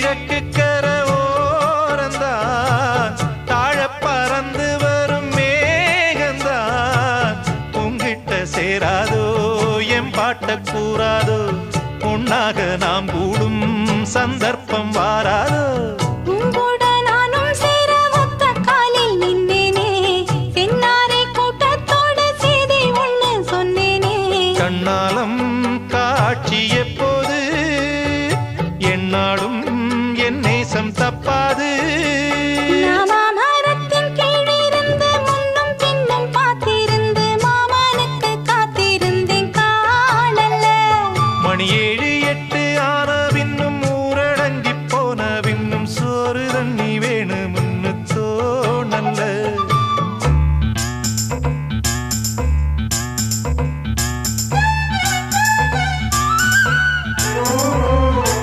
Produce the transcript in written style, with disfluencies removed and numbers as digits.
கிழக்கு கர ஓரந்தான் தாழ பறந்து வரும் மேகந்தான் உங்கிட்ட சேராதோ என் பாட்ட கூறாதோ பொன்னாக நாம் கூடும் சந்தர்ப்பம் வாராதோ கண்ணாலம் காட்சி எப்போது என்னாடும்